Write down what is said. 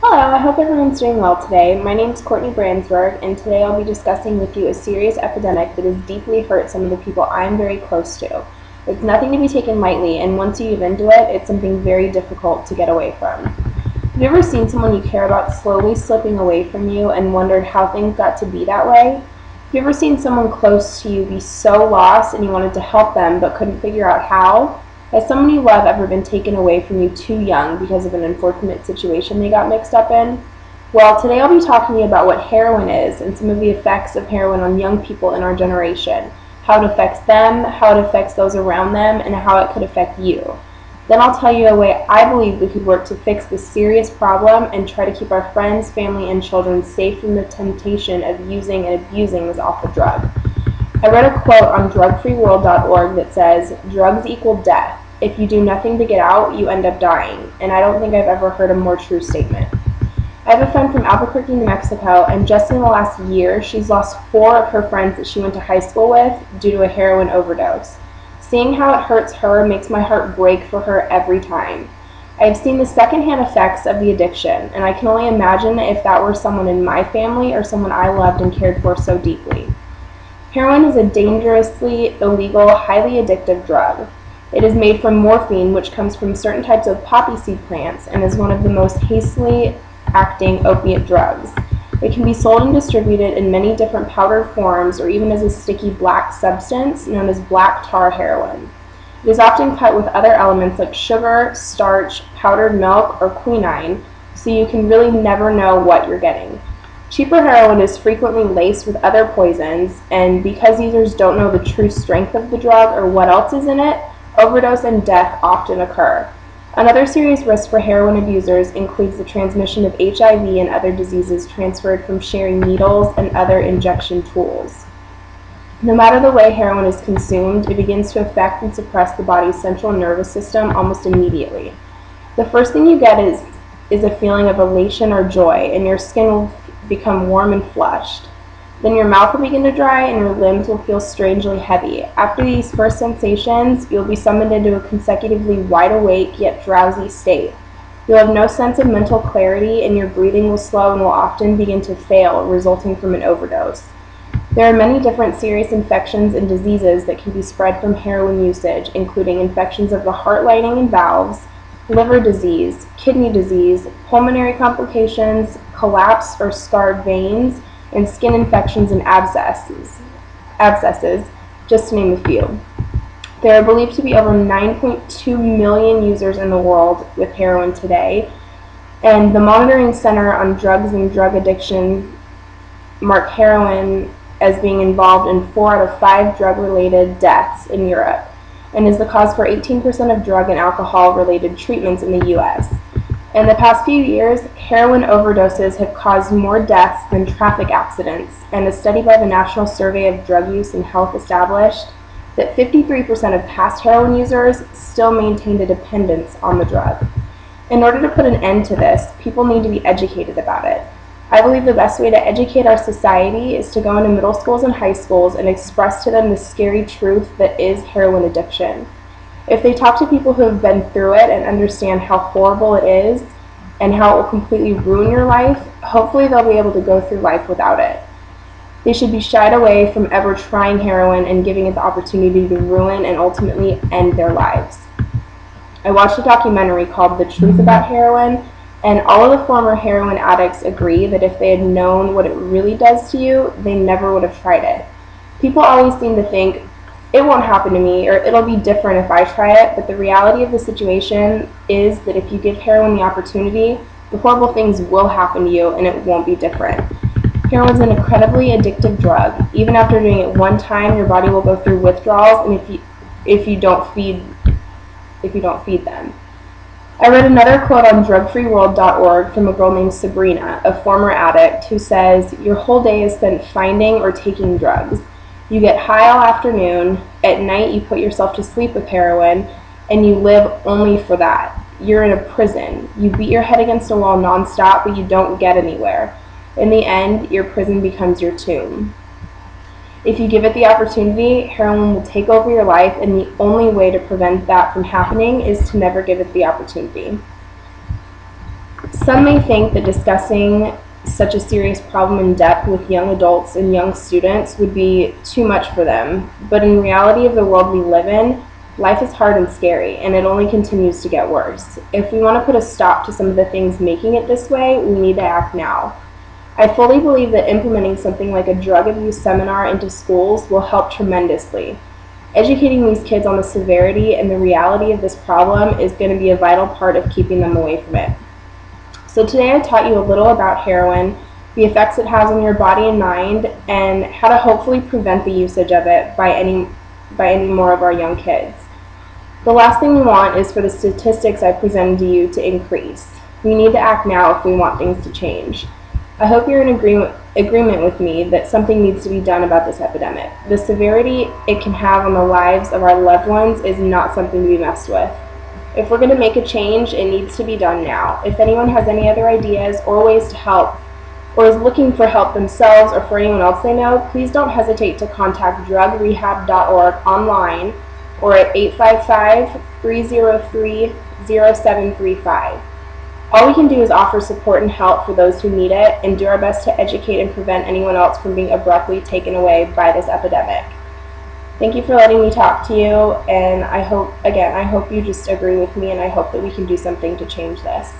Hello, I hope everyone's doing well today. My name is Courtney Brandsburg, and today I'll be discussing with you a serious epidemic that has deeply hurt some of the people I'm very close to. It's nothing to be taken lightly, and once you get into it, it's something very difficult to get away from. Have you ever seen someone you care about slowly slipping away from you and wondered how things got to be that way? Have you ever seen someone close to you be so lost and you wanted to help them but couldn't figure out how? Has someone you love ever been taken away from you too young because of an unfortunate situation they got mixed up in? Well, today I'll be talking to you about what heroin is and some of the effects of heroin on young people in our generation, how it affects them, how it affects those around them, and how it could affect you. Then I'll tell you a way I believe we could work to fix this serious problem and try to keep our friends, family, and children safe from the temptation of using and abusing this awful drug. I read a quote on drugfreeworld.org that says, "Drugs equal death. If you do nothing to get out, you end up dying," and I don't think I've ever heard a more true statement. I have a friend from Albuquerque, New Mexico, and just in the last year, she's lost 4 of her friends that she went to high school with due to a heroin overdose. Seeing how it hurts her makes my heart break for her every time. I have seen the secondhand effects of the addiction, and I can only imagine if that were someone in my family or someone I loved and cared for so deeply. Heroin is a dangerously illegal, highly addictive drug. It is made from morphine, which comes from certain types of poppy seed plants and is one of the most hastily acting opiate drugs. It can be sold and distributed in many different powdered forms or even as a sticky black substance known as black tar heroin. It is often cut with other elements like sugar, starch, powdered milk, or quinine, so you can really never know what you're getting. Cheaper heroin is frequently laced with other poisons, and because users don't know the true strength of the drug or what else is in it, overdose and death often occur. Another serious risk for heroin abusers includes the transmission of HIV and other diseases transferred from sharing needles and other injection tools. No matter the way heroin is consumed, it begins to affect and suppress the body's central nervous system almost immediately. The first thing you get is a feeling of elation or joy, and your skin will become warm and flushed. Then your mouth will begin to dry and your limbs will feel strangely heavy. After these first sensations, you'll be summoned into a consecutively wide awake yet drowsy state. You'll have no sense of mental clarity and your breathing will slow and will often begin to fail, resulting from an overdose. There are many different serious infections and diseases that can be spread from heroin usage, including infections of the heart lining and valves, liver disease, kidney disease, pulmonary complications, collapsed or scarred veins, and skin infections and abscesses, just to name a few. There are believed to be over 9.2 million users in the world with heroin today, and the Monitoring Center on Drugs and Drug Addiction mark heroin as being involved in 4 out of 5 drug-related deaths in Europe, and is the cause for 18% of drug and alcohol-related treatments in the U.S. In the past few years, heroin overdoses have caused more deaths than traffic accidents, and a study by the National Survey of Drug Use and Health established that 53% of past heroin users still maintained a dependence on the drug. In order to put an end to this, people need to be educated about it. I believe the best way to educate our society is to go into middle schools and high schools and express to them the scary truth that is heroin addiction. If they talk to people who have been through it and understand how horrible it is and how it will completely ruin your life, hopefully they'll be able to go through life without it. They should be shied away from ever trying heroin and giving it the opportunity to ruin and ultimately end their lives. I watched a documentary called The Truth About Heroin, and all of the former heroin addicts agree that if they had known what it really does to you, they never would have tried it. People always seem to think, it won't happen to me, or it'll be different if I try it, but the reality of the situation is that if you give heroin the opportunity, the horrible things will happen to you and it won't be different. Heroin is an incredibly addictive drug. Even after doing it one time, your body will go through withdrawals, and if you don't feed them. I read another quote on drugfreeworld.org from a girl named Sabrina, a former addict, who says, "Your whole day is spent finding or taking drugs. You get high all afternoon, at night you put yourself to sleep with heroin, and you live only for that. You're in a prison. You beat your head against a wall nonstop, but you don't get anywhere. In the end, your prison becomes your tomb." If you give it the opportunity, heroin will take over your life, and the only way to prevent that from happening is to never give it the opportunity. Some may think that discussing such a serious problem in depth with young adults and young students would be too much for them, but in reality of the world we live in, life is hard and scary, and it only continues to get worse. If we want to put a stop to some of the things making it this way, we need to act now. I fully believe that implementing something like a drug abuse seminar into schools will help tremendously. Educating these kids on the severity and the reality of this problem is going to be a vital part of keeping them away from it. So today I taught you a little about heroin, the effects it has on your body and mind, and how to hopefully prevent the usage of it by any more of our young kids. The last thing we want is for the statistics I presented to you to increase. We need to act now if we want things to change. I hope you're in agreement with me that something needs to be done about this epidemic. The severity it can have on the lives of our loved ones is not something to be messed with. If we're going to make a change, it needs to be done now. If anyone has any other ideas or ways to help, or is looking for help themselves or for anyone else they know, please don't hesitate to contact drugrehab.org online or at 855-303-0735. All we can do is offer support and help for those who need it and do our best to educate and prevent anyone else from being abruptly taken away by this epidemic. Thank you for letting me talk to you, and I hope you just agree with me, and I hope that we can do something to change this.